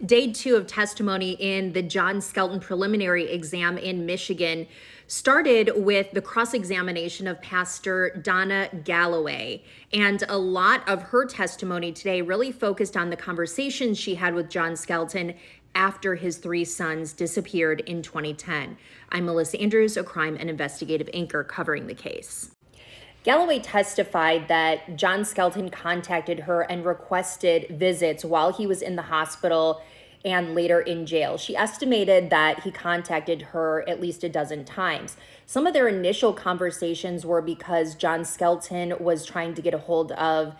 Day 2 of testimony in the John Skelton preliminary exam in Michigan started with the cross-examination of Pastor Donna Galloway. And a lot of her testimony today really focused on the conversations she had with John Skelton after his 3 sons disappeared in 2010. I'm Melissa Andrews, a crime and investigative anchor covering the case. Galloway testified that John Skelton contacted her and requested visits while he was in the hospital and later in jail. She estimated that he contacted her at least a dozen times. Some of their initial conversations were because John Skelton was trying to get a hold of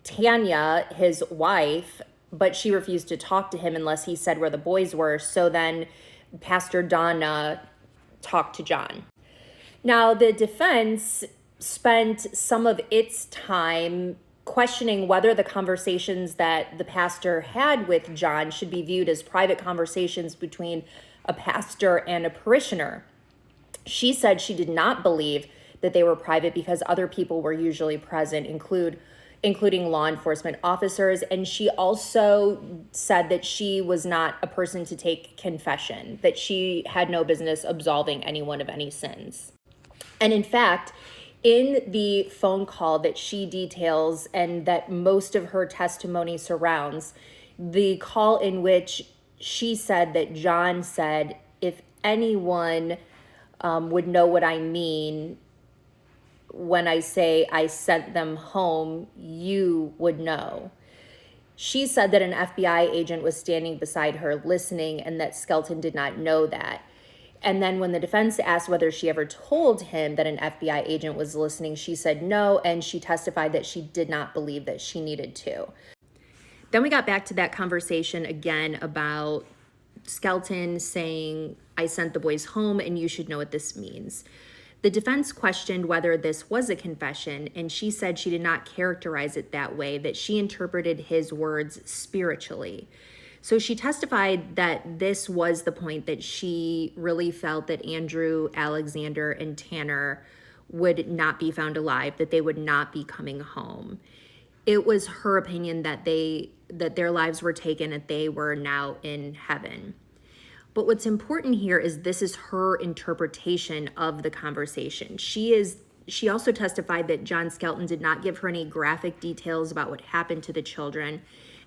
Tanya, his wife, but she refused to talk to him unless he said where the boys were. So then Pastor Donna talked to John. Now, the defense spent some of its time questioning whether the conversations that the pastor had with John should be viewed as private conversations between a pastor and a parishioner. She said she did not believe that they were private because other people were usually present, including law enforcement officers. And she also said that she was not a person to take confession, that she had no business absolving anyone of any sins. And in fact, in the phone call that she details and that most of her testimony surrounds, the call in which she said that John said, if anyone would know what I mean when I say I sent them home, you would know. She said that an FBI agent was standing beside her listening and that Skelton did not know that. And then when the defense asked whether she ever told him that an FBI agent was listening, she said no, and she testified that she did not believe that she needed to. Then we got back to that conversation again about Skelton saying, I sent the boys home and you should know what this means. The defense questioned whether this was a confession, and she said she did not characterize it that way, that she interpreted his words spiritually. So she testified that this was the point that she really felt that Andrew, Alexander, and Tanner would not be found alive, that they would not be coming home. It was her opinion that their lives were taken, that they were now in heaven. But what's important here is this is her interpretation of the conversation. She also testified that John Skelton did not give her any graphic details about what happened to the children.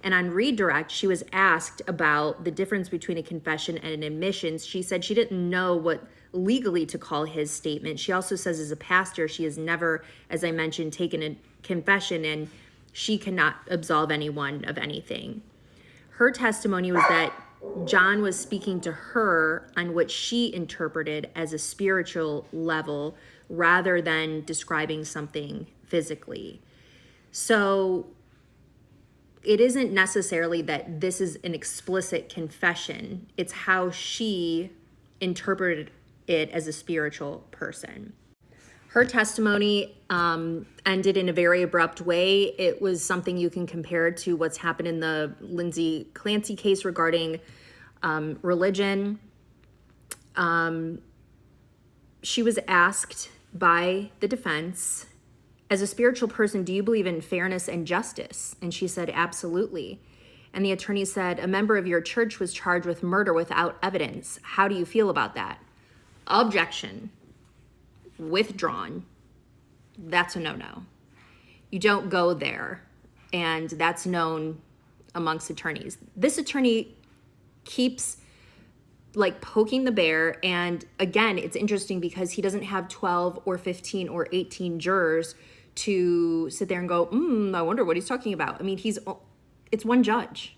And on redirect, she was asked about the difference between a confession and an admission. She said she didn't know what legally to call his statement. She also says as a pastor, she has never, as I mentioned, taken a confession, and she cannot absolve anyone of anything. Her testimony was that John was speaking to her on what she interpreted as a spiritual level rather than describing something physically. So it isn't necessarily that this is an explicit confession. It's how she interpreted it as a spiritual person. Her testimony ended in a very abrupt way. It was something you can compare to what's happened in the Lindsay Clancy case regarding religion. She was asked by the defense, as a spiritual person, do you believe in fairness and justice? And she said, absolutely. And the attorney said, a member of your church was charged with murder without evidence. How do you feel about that? Objection. Withdrawn. That's a no-no. You don't go there. And that's known amongst attorneys. This attorney keeps poking the bear. And again, it's interesting because he doesn't have 12 or 15 or 18 jurors to sit there and go, I wonder what he's talking about. I mean, it's one judge,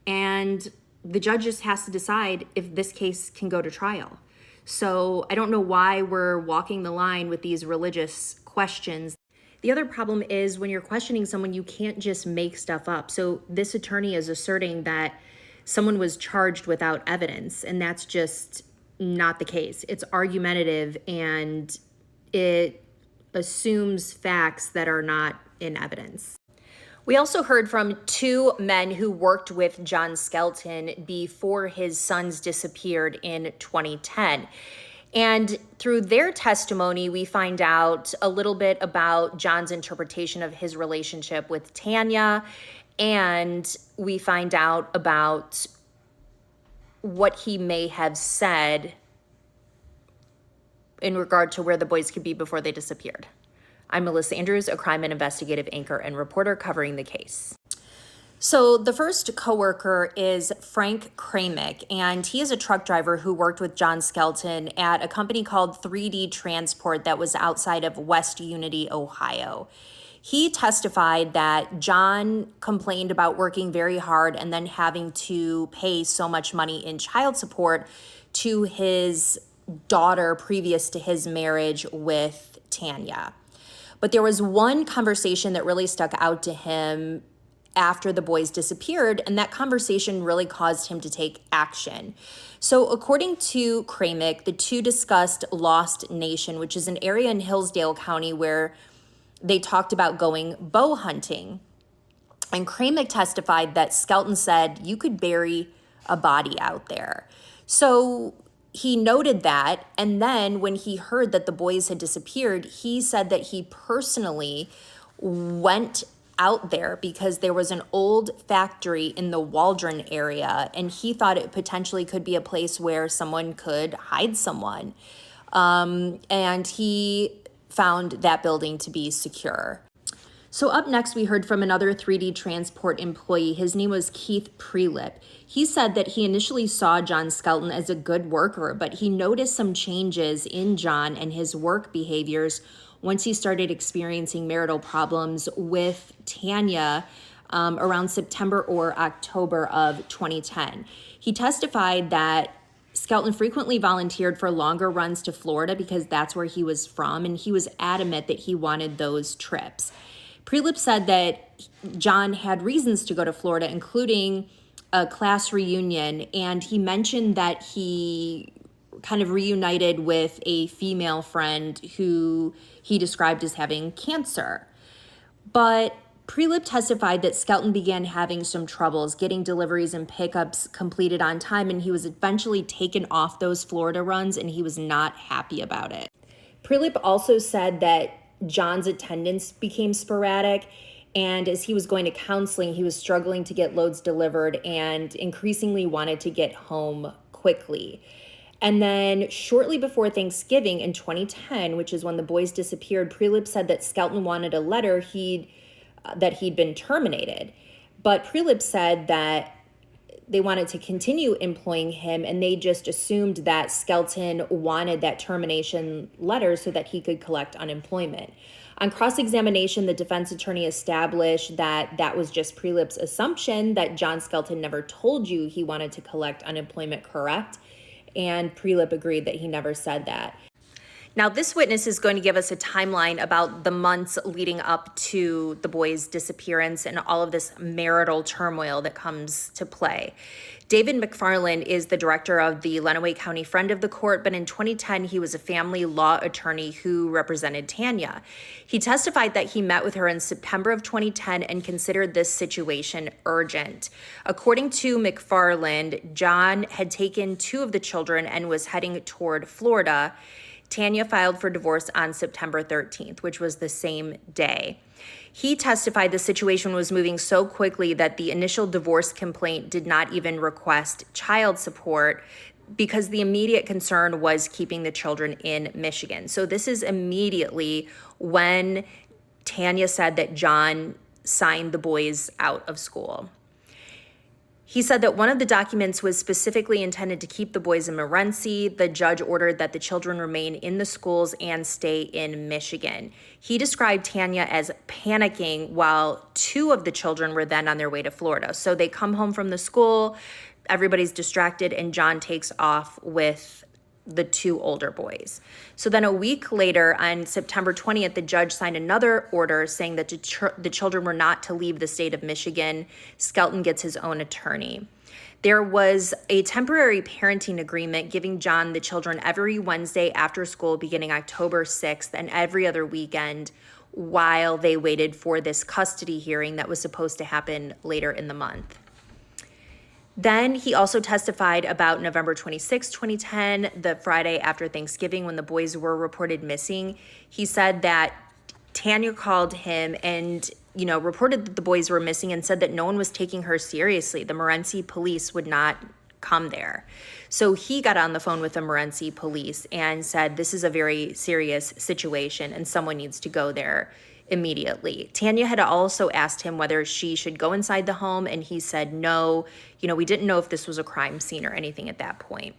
and the judge just has to decide if this case can go to trial. So I don't know why we're walking the line with these religious questions. The other problem is when you're questioning someone, you can't just make stuff up. So this attorney is asserting that someone was charged without evidence, and that's just not the case. It's argumentative, and it assumes facts that are not in evidence. We also heard from 2 men who worked with John Skelton before his sons disappeared in 2010. And through their testimony, we find out a little bit about John's interpretation of his relationship with Tanya, and we find out about what he may have said in regard to where the boys could be before they disappeared. I'm Melissa Andrews, a crime and investigative anchor and reporter covering the case. So the first coworker is Frank Kramick, and he is a truck driver who worked with John Skelton at a company called 3D Transport that was outside of West Unity, Ohio. He testified that John complained about working very hard and then having to pay so much money in child support to his daughter previous to his marriage with Tanya. But there was one conversation that really stuck out to him after the boys disappeared, and that conversation really caused him to take action. So according to Kramick, the two discussed Lost Nation, which is an area in Hillsdale County where they talked about going bow hunting. And Kramick testified that Skelton said, you could bury a body out there. So he noted that, and then when he heard that the boys had disappeared, he said that he personally went out there because there was an old factory in the Waldron area, and he thought it potentially could be a place where someone could hide someone. And he found that building to be secure. So up next, we heard from another 3D Transport employee. His name was Keith Prelip. He said that he initially saw John Skelton as a good worker, but he noticed some changes in John and his work behaviors once he started experiencing marital problems with Tanya around September or October of 2010. He testified that Skelton frequently volunteered for longer runs to Florida because that's where he was from, and he was adamant that he wanted those trips. Prelip said that John had reasons to go to Florida, including a class reunion, and he mentioned that he kind of reunited with a female friend who he described as having cancer. But Prelip testified that Skelton began having some troubles getting deliveries and pickups completed on time, and he was eventually taken off those Florida runs, and he was not happy about it. Prelip also said that John's attendance became sporadic, and as he was going to counseling, he was struggling to get loads delivered and increasingly wanted to get home quickly. And then shortly before Thanksgiving in 2010, which is when the boys disappeared, Prelip said that Skelton wanted a letter that he'd been terminated. But Prelip said that they wanted to continue employing him, and they just assumed that Skelton wanted that termination letter so that he could collect unemployment. On cross-examination, the defense attorney established that that was just Prelip's assumption, that John Skelton never told you he wanted to collect unemployment, correct? And Prelip agreed that he never said that. Now, this witness is going to give us a timeline about the months leading up to the boys' disappearance and all of this marital turmoil that comes to play. David McFarland is the director of the Lenawee County Friend of the Court, but in 2010, he was a family law attorney who represented Tanya. He testified that he met with her in September of 2010 and considered this situation urgent. According to McFarland, John had taken two of the children and was heading toward Florida. Tanya filed for divorce on September 13th, which was the same day. He testified the situation was moving so quickly that the initial divorce complaint did not even request child support because the immediate concern was keeping the children in Michigan. So this is immediately when Tanya said that John signed the boys out of school. He said that one of the documents was specifically intended to keep the boys in Morenci. The judge ordered that the children remain in the schools and stay in Michigan. He described Tanya as panicking while two of the children were then on their way to Florida. So they come home from the school, everybody's distracted, and John takes off with the two older boys. So then a week later, on September 20th, the judge signed another order saying that the children were not to leave the state of Michigan. Skelton gets his own attorney. There was a temporary parenting agreement giving John the children every Wednesday after school beginning October 6th and every other weekend while they waited for this custody hearing that was supposed to happen later in the month. Then he also testified about November 26, 2010, the Friday after Thanksgiving when the boys were reported missing. He said that Tanya called him and, reported that the boys were missing and said that no one was taking her seriously. The Morenci police would not come there. So he got on the phone with the Morenci police and said, this is a very serious situation and someone needs to go there immediately. Tanya had also asked him whether she should go inside the home, and he said no. We didn't know if this was a crime scene or anything at that point.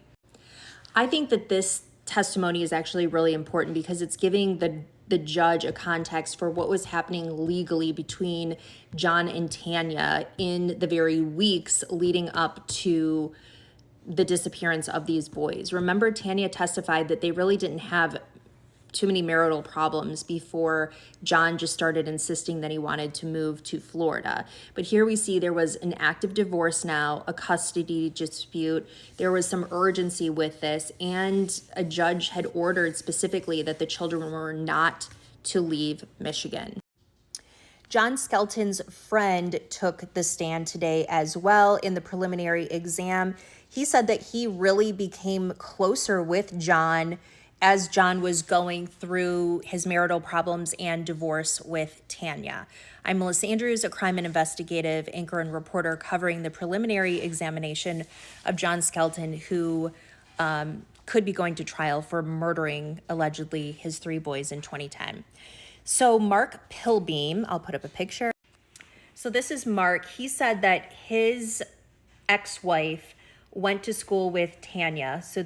I think that this testimony is actually really important because it's giving the judge a context for what was happening legally between John and Tanya in the very weeks leading up to the disappearance of these boys. Remember, Tanya testified that they really didn't have too many marital problems before John just started insisting that he wanted to move to Florida. But here we see there was an active divorce now, a custody dispute. There was some urgency with this, and a judge had ordered specifically that the children were not to leave Michigan. John Skelton's friend took the stand today as well in the preliminary exam. He said that he really became closer with John as John was going through his marital problems and divorce with Tanya. I'm Melissa Andrews, a crime and investigative anchor and reporter covering the preliminary examination of John Skelton, who could be going to trial for murdering, allegedly, his 3 boys in 2010. So Mark Pilbeam, I'll put up a picture. So this is Mark. He said that his ex-wife went to school with Tanya. So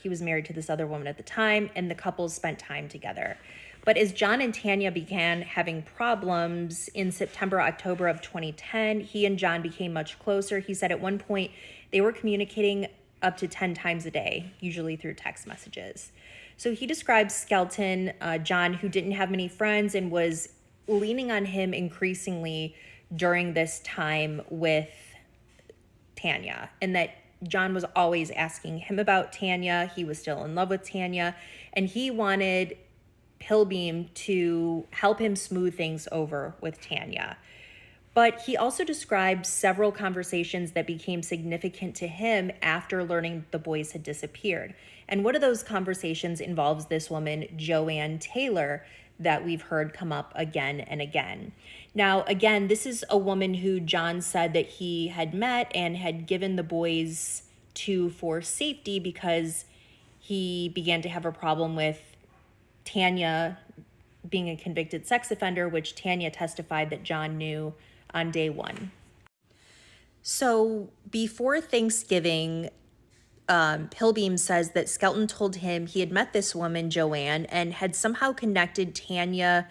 he was married to this other woman at the time, and the couples spent time together. But as John and Tanya began having problems in September, October of 2010, he and John became much closer. He said at one point they were communicating up to 10 times a day, usually through text messages. So he describes Skelton, John, who didn't have many friends and was leaning on him increasingly during this time with Tanya, and that John was always asking him about Tanya. He was still in love with Tanya, and he wanted Pilbeam to help him smooth things over with Tanya. But he also described several conversations that became significant to him after learning the boys had disappeared. And one of those conversations involves this woman, Joanne Taylor, that we've heard come up again and again. Now, again, this is a woman who John said that he had met and had given the boys to for safety because he began to have a problem with Tanya being a convicted sex offender, which Tanya testified that John knew on day 1. So before Thanksgiving, Pilbeam says that Skelton told him he had met this woman, Joanne, and had somehow connected Tanya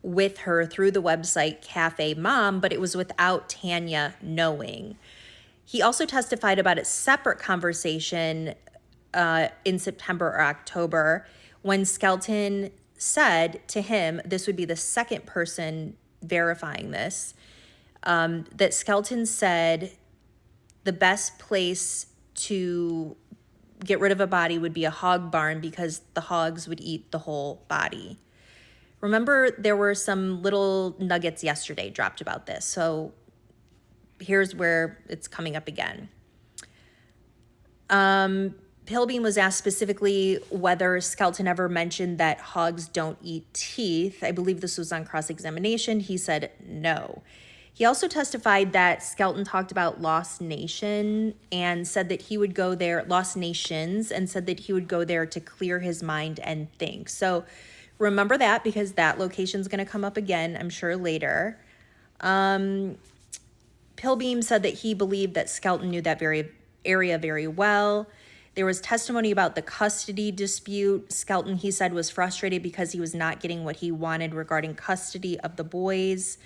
with her through the website Cafe Mom, but it was without Tanya knowing. He also testified about a separate conversation in September or October when Skelton said to him, this would be the second person verifying this, that Skelton said the best place to get rid of a body would be a hog barn because the hogs would eat the whole body. Remember, there were some little nuggets yesterday dropped about this. So here's where it's coming up again. Pilbeam was asked specifically whether Skelton ever mentioned that hogs don't eat teeth. I believe this was on cross-examination. He said no. He also testified that Skelton talked about Lost Nation and said that he would go there, Lost Nations, and said that he would go there to clear his mind and think. So remember that because that location is going to come up again, I'm sure, later. Pilbeam said that he believed that Skelton knew that area very well. There was testimony about the custody dispute. Skelton, he said, was frustrated because he was not getting what he wanted regarding custody of the boys.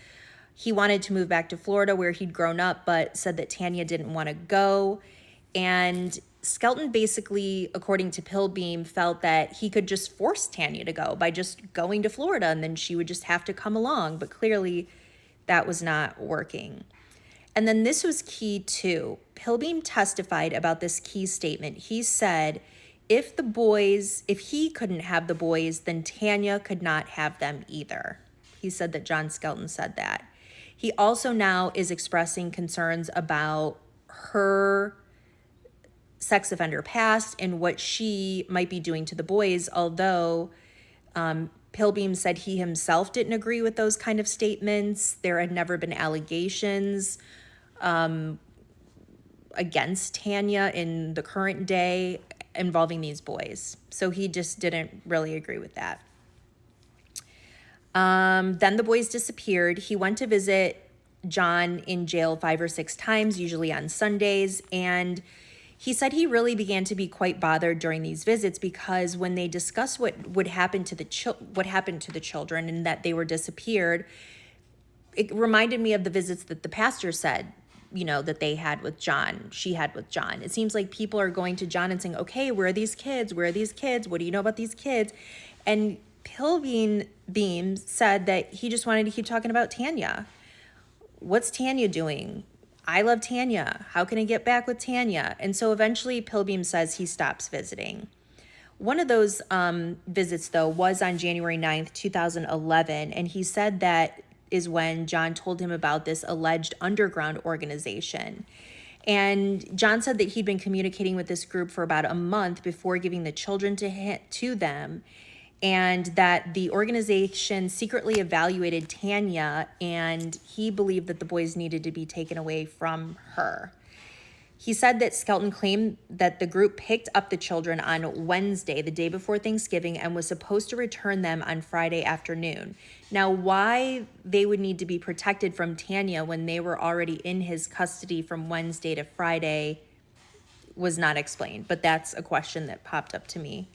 He wanted to move back to Florida where he'd grown up, but said that Tanya didn't want to go. And Skelton basically, according to Pilbeam, felt that he could just force Tanya to go by just going to Florida, and then she would just have to come along. But clearly that was not working. And then this was key too. Pilbeam testified about this key statement. He said, if he couldn't have the boys, then Tanya could not have them either. He said that John Skelton said that. He also now is expressing concerns about her sex offender past and what she might be doing to the boys, although Pilbeam said he himself didn't agree with those kind of statements. There had never been allegations against Tanya in the current day involving these boys. So he just didn't really agree with that. Then the boys disappeared. He went to visit John in jail 5 or 6 times, usually on Sundays. And he said he really began to be quite bothered during these visits because when they discussed what happened to the children and that they were disappeared, it reminded me of the visits that the pastor said, that they had with John, she had with John. It seems like people are going to John and saying, okay, where are these kids? Where are these kids? What do you know about these kids? And Pilbeam said that he just wanted to keep talking about Tanya. What's Tanya doing? I love Tanya. How can I get back with Tanya? And so eventually Pilbeam says he stops visiting. One of those visits, though, was on January 9th, 2011. And he said that is when John told him about this alleged underground organization. And John said that he'd been communicating with this group for about a month before giving the children to them, and that the organization secretly evaluated Tanya, and he believed that the boys needed to be taken away from her. He said that Skelton claimed that the group picked up the children on Wednesday, the day before Thanksgiving, and was supposed to return them on Friday afternoon. Now, why they would need to be protected from Tanya when they were already in his custody from Wednesday to Friday was not explained, but that's a question that popped up to me.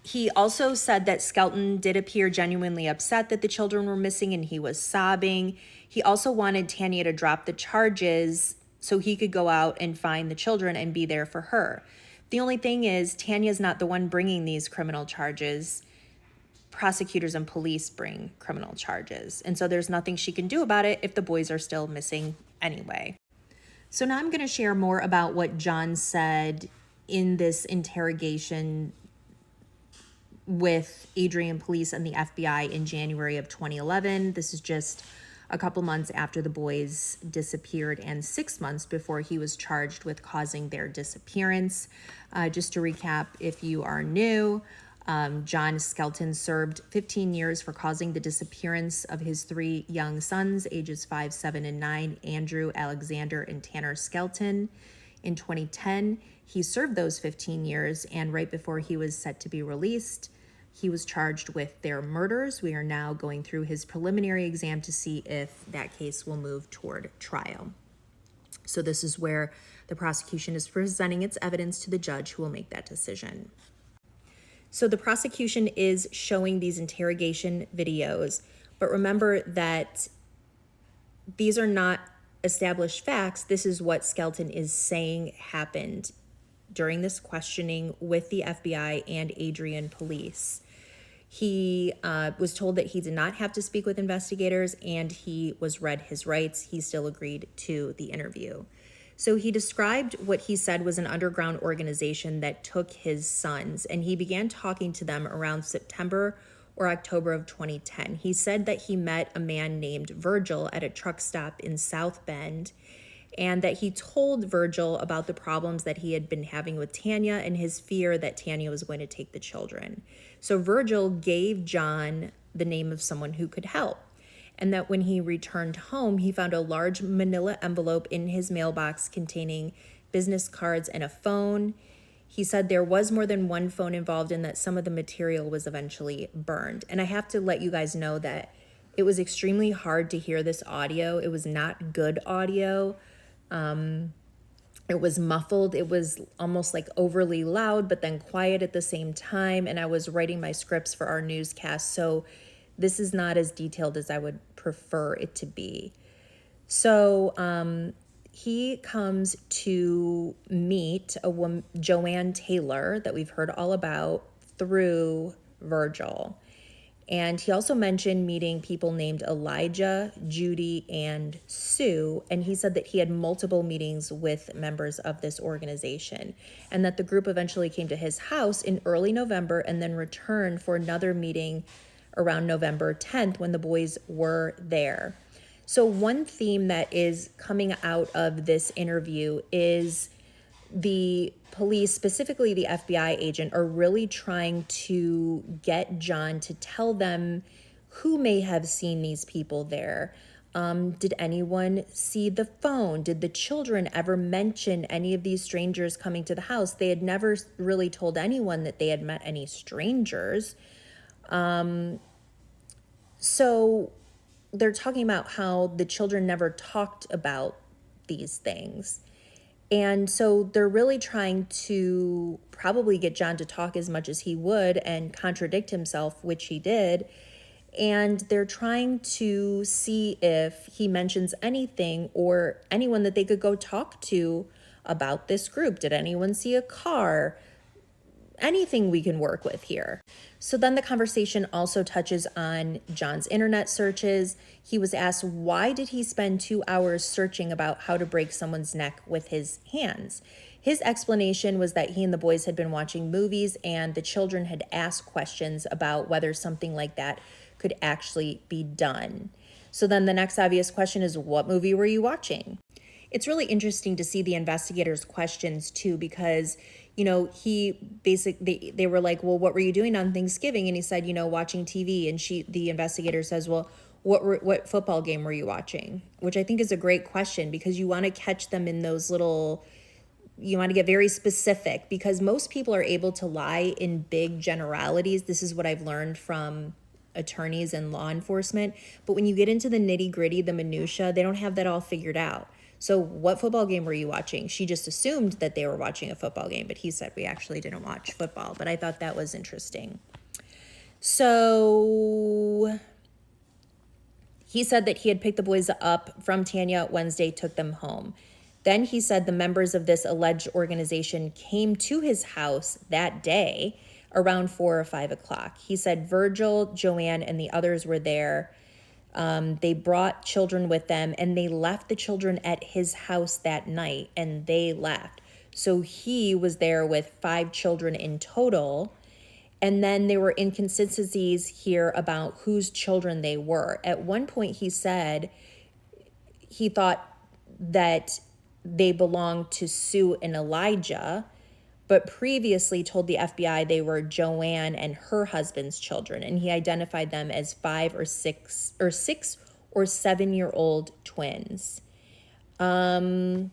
He also said that Skelton did appear genuinely upset that the children were missing and he was sobbing. He also wanted Tanya to drop the charges so he could go out and find the children and be there for her. The only thing is, Tanya's not the one bringing these criminal charges. Prosecutors and police bring criminal charges. And so there's nothing she can do about it if the boys are still missing anyway. So now I'm going to share more about what John said in this interrogation with Adrian Police and the FBI in January of 2011. This is just a couple months after the boys disappeared and 6 months before he was charged with causing their disappearance. Just to recap, if you are new, John Skelton served 15 years for causing the disappearance of his 3 young sons, ages 5, 7, and 9, Andrew, Alexander, and Tanner Skelton. In 2010, he served those 15 years, and right before he was set to be released, he was charged with their murders. We are now going through his preliminary exam to see if that case will move toward trial. So this is where the prosecution is presenting its evidence to the judge who will make that decision. So the prosecution is showing these interrogation videos, but remember that these are not established facts. This is what Skelton is saying happened during this questioning with the FBI and Adrian Police. He was told that he did not have to speak with investigators, and he was read his rights. He still agreed to the interview. So he described what he said was an underground organization that took his sons, and he began talking to them around September or October of 2010. He said that he met a man named Virgil at a truck stop in South Bend, and that he told Virgil about the problems that he had been having with Tanya and his fear that Tanya was going to take the children. So Virgil gave John the name of someone who could help, and that when he returned home, he found a large manila envelope in his mailbox containing business cards and a phone. He said there was more than one phone involved and that some of the material was eventually burned. And I have to let you guys know that it was extremely hard to hear this audio. It was not good audio. It was muffled. It was almost like overly loud, but then quiet at the same time. And I was writing my scripts for our newscast, so this is not as detailed as I would prefer it to be. So he comes to meet a woman, Joanne Taylor, that we've heard all about through Virgil. And he also mentioned meeting people named Elijah, Judy, and Sue. And he said that he had multiple meetings with members of this organization, and that the group eventually came to his house in early November and then returned for another meeting around November 10th when the boys were there. So one theme that is coming out of this interview is the police, specifically the FBI agent, are really trying to get John to tell them who may have seen these people there. Did anyone see the phone? Did the children ever mention any of these strangers coming to the house? They had never really told anyone that they had met any strangers. So they're talking about how the children never talked about these things. And so they're really trying to probably get John to talk as much as he would and contradict himself, which he did. And they're trying to see if he mentions anything or anyone that they could go talk to about this group. Did anyone see a car? Anything we can work with here. So then the conversation also touches on John's internet searches. He was asked, why did he spend 2 hours searching about how to break someone's neck with his hands? His explanation was that he and the boys had been watching movies and the children had asked questions about whether something like that could actually be done. So then the next obvious question is, what movie were you watching? It's really interesting to see the investigators' questions too, because, they were like, well, what were you doing on Thanksgiving? And he said, watching TV. And the investigator says, well, what football game were you watching? Which I think is a great question, because you want to catch them in those you want to get very specific, because most people are able to lie in big generalities. This is what I've learned from attorneys and law enforcement. But when you get into the nitty-gritty, the minutia, they don't have that all figured out. So what football game were you watching? She just assumed that they were watching a football game, but he said we actually didn't watch football. But I thought that was interesting. So he said that he had picked the boys up from Tanya Wednesday, took them home. Then he said the members of this alleged organization came to his house that day around 4 or 5 o'clock. He said Virgil, Joanne, and the others were there. They brought children with them, and they left the children at his house that night, and they left. So he was there with 5 children in total. And then there were inconsistencies here about whose children they were. At one point, he said he thought that they belonged to Sue and Elijah, but previously told the FBI they were Joanne and her husband's children, and he identified them as 5 or 6 or 7-year-old twins. And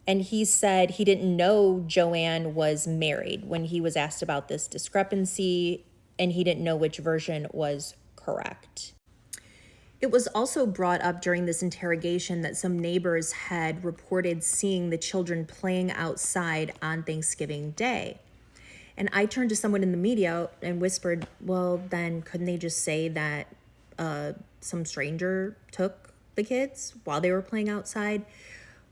he said he didn't know Joanne was married when he was asked about this discrepancy, and he didn't know which version was correct. It was also brought up during this interrogation that some neighbors had reported seeing the children playing outside on Thanksgiving Day. And I turned to someone in the media and whispered, well, then couldn't they just say that some stranger took the kids while they were playing outside?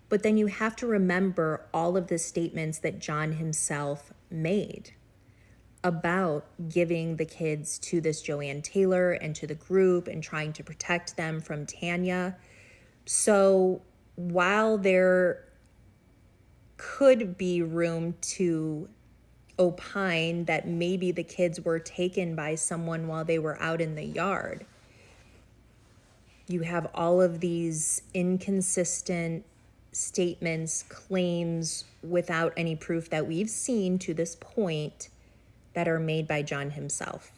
But then you have to remember all of the statements that John himself made about giving the kids to this Joanne Taylor and to the group and trying to protect them from Tanya. So while there could be room to opine that maybe the kids were taken by someone while they were out in the yard, you have all of these inconsistent statements, claims without any proof that we've seen to this point that are made by John himself.